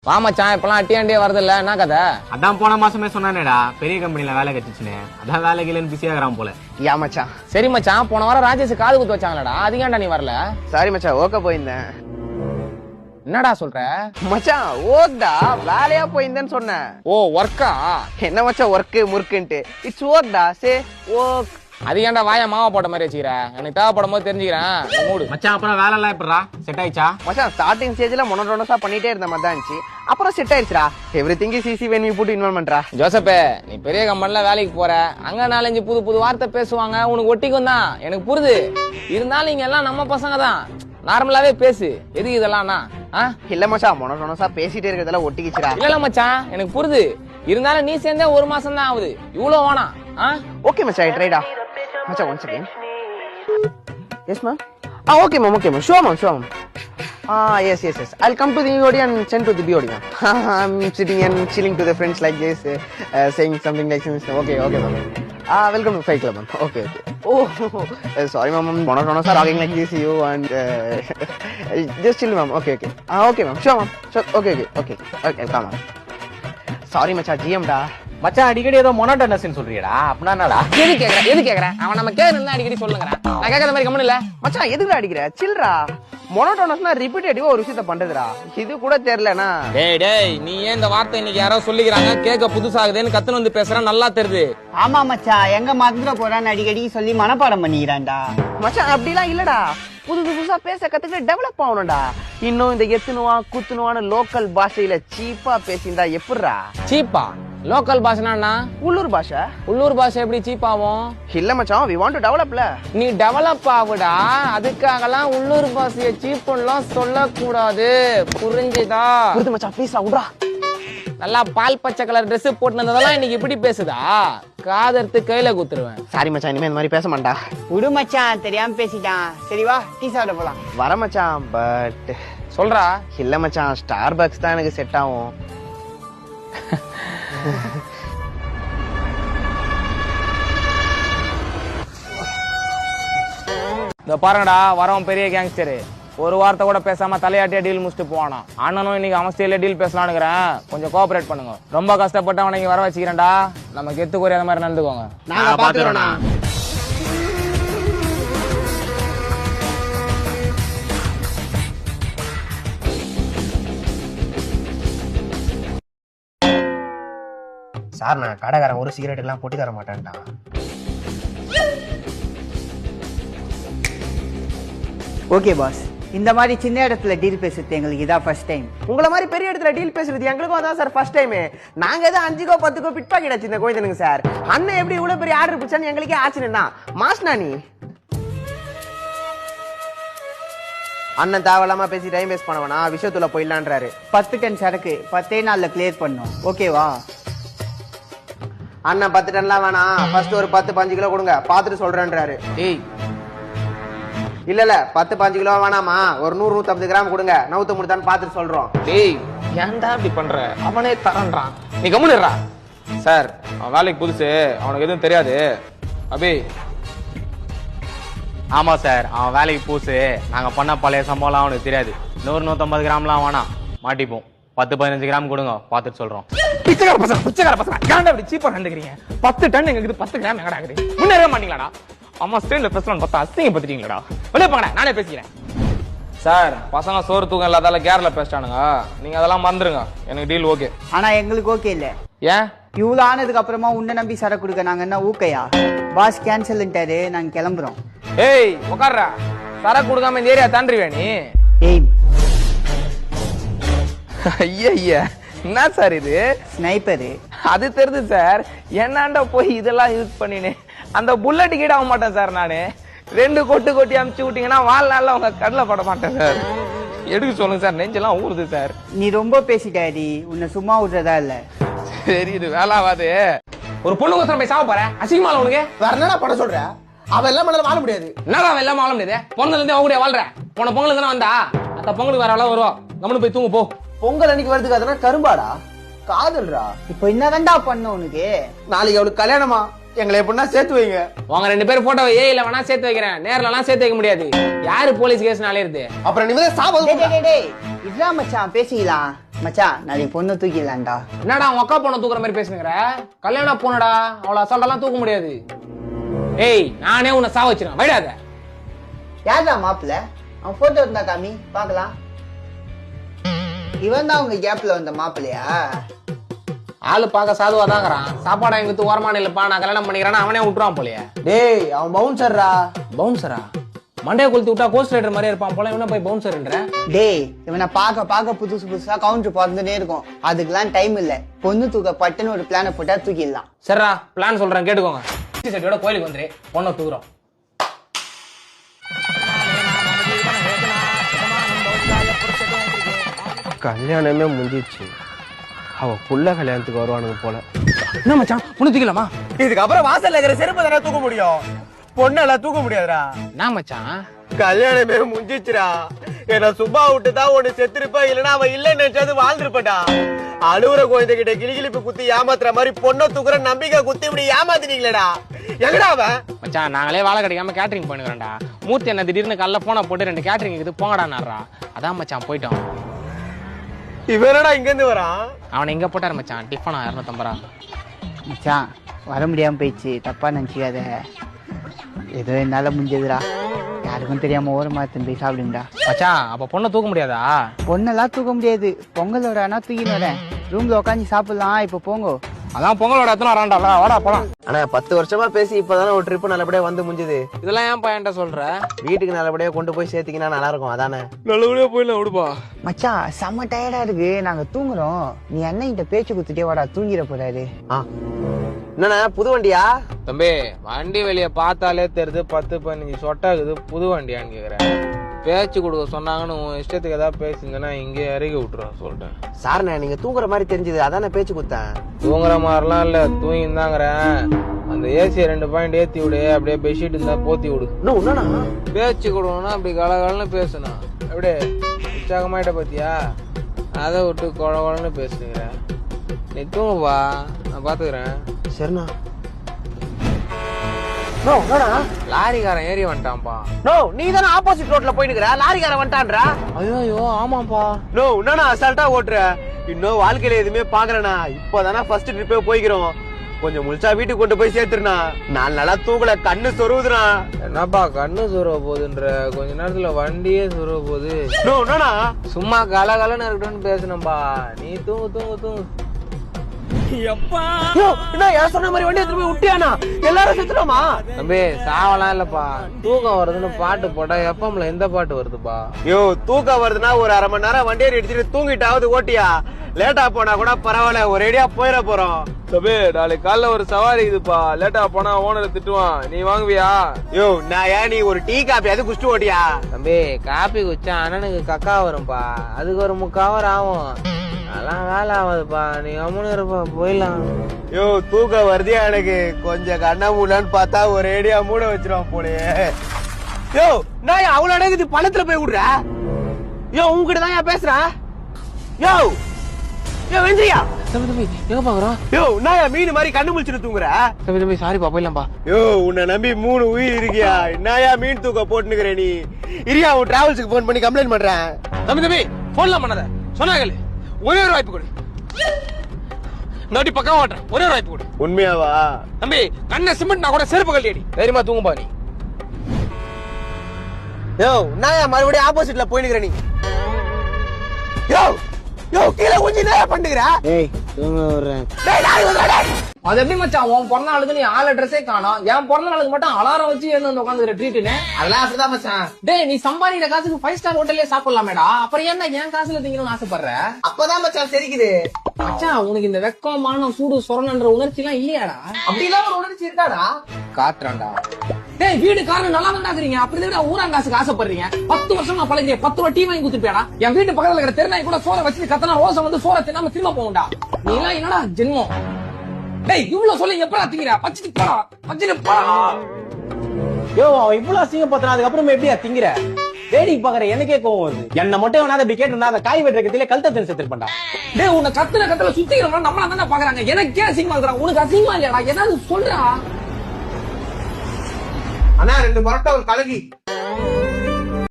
வா மச்சான், இப்பெல்லாம் அட்டியாண்டியே வரது இல்ல, என்ன கதை? அதான் போன மாசமே சொன்னானேடா பெரிய கம்பெனில வேலை கிடைச்சிச்சுன்னு. அதான் வேலைக்கு இல்லைன்னு பிஸியா இருக்கிறான் போல. யா மச்சான். சரி மச்சான், போன வாரம் ராஜேஷ் காது குத்து வச்சாங்களடா, அதிகாண்டா நீ வரல? சாரி மச்சான், ஓக்க போயிருந்தேன். என்னடா சொல்ற மச்சான்? ஓக்டா, வேலையா போயிருந்தேன்னு சொன்னேன். ஓ ஒர்க்கா? என்ன மச்சான் ஒர்க்கு முறுக்குன்ட்டு? இட்ஸ் ஓக்டா, சே ஓக். அதிகாண்டா வாயா மாவா போட்ட மாதிரி வச்சுக்கிற, எனக்கு தேவைப்படும் போது தெரிஞ்சுக்கிறேன் மூடு. மச்சான் அப்புறம் வேலை எல்லாம் எப்படா செட் ஆயிடுச்சா? மச்சான் ஸ்டார்டிங் ஸ்டேஜ்ல மொனோட்டோனஸா பண்ணிட்டே இருந்த மாதிரி தான் இருந்துச்சு, அப்புறம் செட் ஆயிடுச்சுடா. Everything is easy when we put இன்வால்வ்மென்ட்ரா. ஜோசப்பே, நீ பெரிய கம்பெனில வேலைக்கு போற, அங்க 4-5 புது புது வார்த்தை பேசுவாங்க, உனக்கு ஒட்டிக்கும் தான், எனக்கு புரியுது. இருந்தாலும் இங்க எல்லாம் நம்ம பசங்க தான், நார்மலாவே பேசு. எதுக்கு இதெல்லாம்? இல்ல மச்சான், மொனோட்டோனஸா பேசிட்டே இருக்கிறதுல ஒட்டிக்கிச்சுடா. இல்ல மச்சான், எனக்கு புரியுது. இருந்தாலும் நீ சேர்ந்தே 1 மாசம் தான் ஆகுது, இவ்வளவு வேணாம். ஓகே மச்சான், ட்ரைடா மச்சான். One second. Yes ma'am. Okay ma'am, okay ma'am, sure ma'am, sure ma'am. Yes, yes, yes. I'll come to the BOD and send to the BOD, ma'am. I'm sitting and chilling to the friends like this, saying something like this. Okay, okay, ma'am. Welcome to Fight Club, ma'am. Okay, okay. Oh, sorry, ma'am. Monotonous are talking like this, you and just chill, ma'am. Okay, okay. Okay, ma'am. Sure, ma'am. Sure. Okay, okay, okay. Okay, come on. Sorry, macha, GM da. மச்சான் அடிக்கடி ஏதோ மொனோட்டோனஸ் சொல்றியடா, அப்படின்னா என்னடா? எது கேக்குறேன்? அவன் நம்ம கேக்குறா அடிக்கடி சொல்லுங்கறான். நான் கேக்குற மாதிரி கம்மன் இல்ல மச்சான். எதுக்குடா அடிக்கிற? சில்றா. மொனோட்டோனஸ்னா ரிப்பீட்டேட்டிவா ஒரு விஷயத்தை பண்றதுடா, இது கூட தெரியலனா? டேய் நீ ஏன் இந்த வார்த்தை இன்னைக்கு யாரோ சொல்லிக்கிறாங்க, கேட்க புதுசாகுதுன்னு கத்துன்னு வந்து பேசுற, நல்லா தெரியுது. ஆமா மச்சான், எங்க மறந்துட போறான்னு அடிக்கடி சொல்லி மனப்பாடம் பண்ணிக்கிறான்டா. மச்சான் அப்படிலாம் இல்லடா, புதுசா பேச கத்துக்கிட்டு டெவலப் ஆகணும்டா. இன்னும் இந்த எத்துனுவா குத்துனுவான்னு லோக்கல் பாஷையில சீப்பா பேசிண்டா எப்படிரா? சீப்பா? லோக்கல் பாஷைனா உள்ளூர் பாஷை. உள்ளூர் பாஷை எப்படி சீப் ஆகும்? இல்ல மச்சான், we want to developல. நீ டெவலப் ஆகுடா, அதுக்காகலாம் உள்ளூர் பாஷையை சீப்லாம் சொல்லக்கூடாது, புரிஞ்சுதா? புரியுது மச்சான், ப்ளீஸ் விடுறா. நல்லா பால் பச்சை கலர் ட்ரெஸ் போட்டுனதெல்லாம் இன்னைக்கு இப்படி பேசுதா? காதர்த்து கையில குத்துருவேன். சாரி மச்சான், இனிமே இந்த மாதிரி பேச மாட்டா. விடு மச்சான், தெரியாம பேசிட்டான். சரி வா, டீ சாப்பிட போலாம். வர மச்சான். பட் சொல்றா. இல்ல மச்சான், ஸ்டார் பக்ஸ் தான் எனக்கு செட் ஆகும். இந்த பாருங்கடா, வரவன் பெரிய கேங்ஸ்டரு, ஒரு வார்த்தை கூட பேசாம தலையாட்டியா டீல் முடிச்சுட்டு போவானா. அண்ணனும் இன்னைக்கு அவன் ஸ்டைல டீல் பேசலாம்னுக்கிறேன், கொஞ்சம் கோஆபரேட் பண்ணுங்க. ரொம்ப கஷ்டப்பட்டு அவனை இங்க வர வச்சுக்கிறேன்டா, நம்ம கெத்து குறையாத மாதிரி நடந்துக்கோங்க. நாங்க பாத்துறோம்னா. சார், நான் கடைக்காரன் ஒரு சிகரெட் எல்லாம் போட்டு தர மாட்டேன்டா. ஓகே பாஸ், இந்த மாதிரி சின்ன இடத்துல டீல் பேசுறது எங்களுக்கு இதான் ஃபர்ஸ்ட் டைம். உங்களை மாதிரி பெரிய இடத்துல டீல் பேசுறது எங்களுக்கும் அதான் சார் ஃபர்ஸ்ட் டைம். நாங்க ஏதோ 5கோ 10கோ பிட் பாக்கெட் வச்சிருந்த கோயிலுங்க சார். அண்ணன் எப்படி இவ்வளவு பெரிய ஆர்டர் பிடிச்சான்னு எங்களுக்கே ஆச்சுன்னா மாஸ்னா நீ. அண்ணன் தேவையில்லாம பேசி டைம் வேஸ்ட் பண்ணவனா, விஷயத்துல போயிடலான்றாரு. 10 டன் சரக்கு 10 நாள்ல கிளியர் பண்ணோம், ஓகேவா? அண்ணன் 10 டன்லாம் வேணாம், ஃபர்ஸ்ட் ஒரு 10-15 கிலோ கொடுங்க, பாத்துட்டு சொல்றேன்றாரு. ஏய் இல்ல 10-15 கிலோ வேணாமா, ஒரு 100-150 கிராம் கொடுங்க, நவுத்த முடித்தான்னு பாத்துட்டு சொல்றோம். டேய் ஏன்டா இப்படி பண்ற? அவனே தரன்றான், நீ கம்முனுறா. சார், அவன் வேலைக்கு புதுசு, அவனுக்கு எதுவும் தெரியாது. அபி. ஆமா சார், அவன் வேலைக்கு புதுசு, நாங்க பண்ண பழைய சம்பவம்லாம் அவனுக்கு தெரியாது. 100-150 கிராம்லாம் வேணாம், மாட்டிப்போம். 10-15 கிராம் கொடுங்க, பாத்துட்டு சொல்றோம். பிச்சைக்கார பசங்க ஏன்டா இப்படி சீப்பா நடந்துக்கிறீங்க? 10 டன் எங்களுக்கு 10 கிராம் எங்கடா இருக்குது? முன்னேறவே மாட்டீங்களாடா? அம்மா ஸ்டேன்ல பேசலாம்னு பார்த்தா அசிங்க பத்திட்டீங்களாடா. வெளியே போங்கடா, நானே பேசிக்கிறேன். சார், பசங்க சோறு தூக்கம் இல்லாதால கேர்ல பேசிட்டானுங்க, நீங்க அதெல்லாம் மறந்துருங்க. எனக்கு டீல் ஓகே. ஆனா எங்களுக்கு ஓகே இல்ல. ஏன்? இவ்வளவு ஆனதுக்கு அப்புறமா உன்னை நம்பி சரக்கு கொடுக்க நாங்க என்ன ஊக்கையா? பாஸ் கேன்சல்ன்ட்டாரு, நாங்க கிளம்புறோம். ஏய் உட்கார்றா, சரக்கு கொடுக்காம இந்த ஏரியா தாண்டிடுவே நீ? ஏய் ஐயா, என்ன சார் இது? ஸ்னைப்பரு. அது தெரியுது சார், என்னாண்ட போய் இதெல்லாம் யூஸ் பண்ணினேன். அந்த புல்லட் கீட ஆக மாட்டேன் சார் நானு. 2 கொட்டி அமுச்சு விட்டீங்கன்னா வாழ்நாள்ல உங்க கடல பட மாட்டேன் சார். எடுக்க சொல்லுங்க சார், நெஞ்செல்லாம் ஊறுது சார். நீ ரொம்ப பேசிட்டாடி, உன்னை சும்மா விடுறதா இல்ல. சரி, இது வேலாவாது. ஒரு பொண்ணு கோசரம் போய் சாவ போற, அசிங்கமால உனக்கு? வேற என்னடா பண்ண சொல்ற? அவ எல்லாம் மனதில் வாழ முடியாது. என்னடா அவன் எல்லாம் வாழ முடியாது? பொண்ணுல இருந்தே அவங்க கூட வாழ்ற. போன பொங்கலுக்கு தானே வந்தா, அந்த பொங்கலுக்கு வேற எல்லாம் வருவோம். கம்முனு போய் தூங்க போ. பொங்கல் அன்னைக்கு வரதுக்கு அதெல்லாம் கரும்பாடா, காதல்ரா. இப்போ என்னதான்டா பண்ண உனக்கு? நாளைக்கு அவளுக்கு கல்யாணமா, எங்களை எப்படின்னா சேர்த்து வைங்க. உங்க 2 பேரும் போட்டோ ஏயில வேணா சேர்த்து வைக்கிறேன், நேர்ல எல்லாம் சேர்த்து வைக்க முடியாது. யாரு போலீஸ் கேஸ் நாளே இருக்கு. அப்புறம் நிமிடம் சாபம். இதுதான் மச்சான் பேசிக்கலாம். மச்சான் நாளைக்கு பொண்ணு தூக்கிடலாம்டா. என்னடா உன் அக்கா பொண்ணை தூக்குற மாதிரி பேசுனுங்கிற? கல்யாணம் போனடா, அவளை அசால்ட்டெல்லாம் தூக்க முடியாது. ஏய் நானே உன்னை சாவ வச்சிருக்கேன், வைடாத. யாரா மாப்பிள்ள? அவன் போட்டோ இருந்தா காமி பாக்கலாம். இவன் தான் உங்க கேப்ல வந்த மாப்பிள்ளையா? ஆளு பார்க்க சாதுவாதாங்கிறான். சாப்பாடு எங்களுக்கு ஓரமான இல்லப்பா, நான் கல்யாணம் பண்ணிக்கிறேன்னா அவனே விட்டுருவான் போலயே. டேய் அவன் பவுன்சர்ரா. பவுன்சரா? மண்டையை கொளுத்து விட்டா கோஸ்ட் ரைடர் மாதிரியே இருப்பான் போல, இவனை போய் பவுன்சர்ன்ற. டேய் இவனை பார்க்க புதுசு புதுசா கவுண்டர் பார்த்துட்டே இருக்கும். அதுக்கெல்லாம் டைம் இல்ல. பொண்ணு தூக்க பட்டுன்னு ஒரு பிளான போட்டா தூக்கிடலாம். சரிடா பிளான் சொல்றேன் கேட்டுக்கோங்க. செட்டியோட கோயிலுக்கு வந்துரு, பொண்ணை தூக்குறோம். கல்யாணமே முடிஞ்சிச்சு. அவ புள்ள கல்யாணத்துக்கு வருவானுங்க போல. என்ன மச்சான் பொண்ணு தூக்கலாமா? இதுக்கப்புறம் வாசல்ல இருக்கிற செருப்பு தானே தூக்க முடியும், பொண்ணெல்லாம் தூக்க முடியாதுடா. என்ன மச்சான் கல்யாணமே முடிஞ்சிச்சுடா. என்ன சும்மா விட்டு தான் ஒண்ணு செத்துருப்பா, இல்லன்னா அவன் இல்லன்னு நினைச்சது வாழ்ந்துருப்படா. அழுவுற குழந்தைகிட்ட கிளிகிளிப்பு குத்தி ஏமாத்துற மாதிரி பொண்ணை தூக்குற நம்பிக்கை குத்தி இப்படி ஏமாத்தினீங்களேடா. எங்கடா அவன்? மச்சான் நாங்களே வேலை கிடைக்காம கேட்டரிங் பண்ணுறேன்டா. மூர்த்தி என்ன திடீர்னு காலைல போனை போட்டு 2 கேட்டரிங் இருக்குது போங்கடானாரா. அதான் மச்சான் போயிட்டோம். இவனடா இங்க இருந்து வரான்? அவனை எங்க போட்டாரு மச்சான்? டிஃபனா 250 ரூபா. மச்சான் வர முடியாம போயிடுச்சு, தப்பா நினைச்சுக்காத. ஏதோ என்னால முடிஞ்சதுடா. யாருக்கும் தெரியாம ஓரமா போய் சாப்பிடுங்கடா. மச்சான் அப்ப பொண்ணை தூக்க முடியாதா? பொண்ணெல்லாம் தூக்க முடியாது. பொங்கலோட ஆனா தூக்கின்னு வரேன். ரூம்ல உட்காந்து சாப்பிடலாம். இப்ப போங்க. அதான் பொங்கலோட எத்தனை வரான்டால, வாடா போலாம். ஆனா 10 வருஷமா பேசி இப்பதானே ஒரு ட்ரிப் நல்லபடியா வந்து முடிஞ்சது. இதெல்லாம் ஏன் பையன்ட்ட சொல்ற? வீட்டுக்கு நல்லபடியா கொண்டு போய் சேர்த்தீங்கன்னா நல்லா இருக்கும். அதானே நல்லபடியா போயிடலாம் விடுப்பா. மச்சான் செம்ம டயர்டா இருக்கு, நாங்க தூங்குறோம். நீ அண்ணன்கிட்ட பேச்சு குத்துட்டே வாடா, தூங்கிட போறாரு. என்னண்ணா புது வண்டியா? தம்பி வண்டி வெளியே பார்த்தாலே தெரியுது 10-15 சொட்டாக்குது. புது வண்டியான்னு கேக்குறேன். பேச்சு கொடுக்க சொன்னாங்கன்னு உன் இஷ்டத்துக்கு ஏதாவது பேசுங்கன்னா இங்கே இறக்கி விட்டுருவேன் சொல்லிட்டேன். சார்ண்ணே நீங்க தூங்குற மாதிரி தெரிஞ்சது, அதானே பேச்சு கொடுத்தேன். தூங்குற மாதிரிலாம் இல்ல, தூங்கிந்தாங்கிறேன். அந்த ஏசியை 2 பாயிண்ட் ஏத்தி விடு, அப்படியே பெட்ஷீட் இருந்தா போத்தி விடு. பேச்சு கொடுக்கணும்னா அப்படி கலகலன்னு பேசணும். அப்படியே உற்சாகமாயிட்ட பாத்தியா, அதை விட்டு கொழன்னு பேசுகிறேன். நீ தூங்குப்பா, நான் பாத்துக்கிறேன். சரிண்ணா. லாரிக்காரன் ஏறி வந்துட்டான்ப்பா. நீ தானே ஆப்போசிட் ரோட்ல போயிட்டு லாரிக்காரன் வந்துட்டான்றா? ஐயோ ஆமாப்பா. என்னண்ணா அசால்ட்டா ஓட்டுற? இன்னும் வாழ்க்கையில எதுவுமே பாக்குறேண்ணா. இப்பதானே ஃபர்ஸ்ட் ட்ரிப்பே போய்க்கிறோம். கொஞ்சம் முழிச்சா வீட்டுக்கு கொண்டு போய் சேர்த்துருண்ணா. 4 நாளா தூக்கல, கண்ணு சொருவுதுண்ணா. என்னப்பா கண்ணு சொருவ போகுதுன்ற? கொஞ்ச நேரத்துல வண்டியே சொருவ போகுது. என்னண்ணா சும்மா கலகலன்னு இருக்கட்டும்னு பேசணும்பா. நீ தூங்கு தூங்கு தூங்கு. சொன்ன மாதிரி வண்டி எடுத்து போய் விட்டியானா? எல்லாரும் செத்துறோமா? தம்பி சாவலாம் இல்லப்பா, தூக்கம் வருதுன்னு பாட்டு போட்டா எப்பம்ல எந்த பாட்டு வருதுப்பா? தூக்கம் வருதுன்னா ஒரு அரை மணி நேரம் வண்டியை எடுத்துட்டு தூங்கிட்டாவது ஓட்டியா. லேட்டா போனா கூட பரவாயில்ல, ஒரேடியா போயிட போறோம். தம்பி நாளைக்கு காலைல ஒரு சவாரி இதுப்பா. லேட்டா போனா ஓனரை திட்டுவான். நீ வாங்குவியா? நான் ஏன் நீ ஒரு டீ காப்பி அது குடிச்சிட்டு ஓட்டியா? தம்பி காப்பி குச்சா அண்ணனுக்கு கக்கா வரும்பா, அதுக்கு ஒரு 3/4 hour ஆகும். அதெல்லாம் வேலை ஆகுதுப்பா, நீ அம்மனு இருப்பா, போயிடலாம். தூக்கம் வருதியா எனக்கு? கொஞ்சம் கண்ணா மூடலான்னு பார்த்தா ஒரேடியா மூட வச்சிருவான் போலயே. நான் அவ்வளவு அடங்குது பழத்துல போய் விடுற. உங்ககிட்ட தான் பேசுறேன். வெந்திரியா தம்பி எங்க பாக்குறோம்? நான் மீன் மாதிரி கண்ணு முழிச்சுட்டு தூங்குற. தம்பி சாரிப்பா, போயிடலாம்பா. உன்னை நம்பி 3 உயிர் இருக்கியா? என்னயா மீன் தூக்க போட்டுக்கிற நீ? இரியா உன் டிராவல்ஸுக்கு போன் பண்ணி கம்ப்ளைண்ட் பண்றேன். தம்பி போன்லாம் பண்ணாத, சொன்னாங்களே ஒரே ஒரு வாய்ப்பு கொடு. நோட்டி பக்கம் ஓட்டுறேன், ஒரே ஒரு வாய்ப்பு கொடு. உண்மையாவா? தம்பி கண்ணை சிமெண்ட் நான் கூட செருப்பு கழட்டி அடி. தைரியமா தூங்குப்பா நீ. நான் மறுபடியும் ஆப்போசிட்ல போயினுக்கிற நீ. கீழே கொஞ்சம் நேரம் பண்ணுகிற. அது எப்படி மச்சான் உன் பிறந்த நாளுக்கு நீ ஆள் அட்ரஸே காணோம், என் பிறந்த நாளுக்கு மட்டும் அலாரம் வச்சு என்ன உட்காந்துக்கிற ட்ரீட்டுன்னு? அதெல்லாம் அப்படிதான் மச்சான். டேய் நீ சம்பாதிக்கிற காசுக்கு 5 ஸ்டார் ஹோட்டல்லே சாப்பிடலாமேடா, அப்புறம் என்ன என் காசுல திங்கணும்னு ஆசைப்படுற? அப்பதான் மச்சான் சரிக்குது. மச்சான் உனக்கு இந்த வெக்கமான சூடு சொரணன்ற உணர்ச்சி எல்லாம் இல்லையாடா? அப்படிலாம் ஒரு உணர்ச்சி இருக்காடா? காட்டுறான்டா. டேய் வீடு காரணம் நல்லா தாண்டாக்குறீங்க, அப்படி ஊராங்க காசுக்கு ஆசைப்படுறீங்க. 10 வருஷம் நான் பழகிறேன், 10 ரூபா டீ வாங்கி குத்துப்பியாடா? என் வீட்டு பக்கத்துல இருக்கிற தெருநாய் கூட சோற வச்சு கத்தனா ரோசம் வந்து சோற தின்னாம திரும்ப போகும்டா. நீ எல்லாம் என்னடா ஜென்மம்? டேய் இவ்வளவு சொல்லி எப்படா திங்கிற? பச்சிட்டு போடா, பச்சிட்டு போடா. அவன் இவ்வளவு அசிங்கப்படுத்தினா அதுக்கப்புறம் எப்படியா திங்கிற? வேடிக்கை பாக்குற எனக்கே கோவம் வருது. என்ன மட்டும் வேணாத இப்படி கேட்டு அந்த காய் வெட்டுறதுல கழுத்தை செத்துருப்பா. டேய் உன்னை கத்துல சுத்திக்கிறவங்க நம்மள தானே பாக்குறாங்க. எனக்கே அசிங்கமா இருக்கிறான், உனக்கு அசிங்கமா இல்லையாடா? ஏதாவது சொல்றா. அண்ணா 2 பரோட்டா ஒரு கலகி.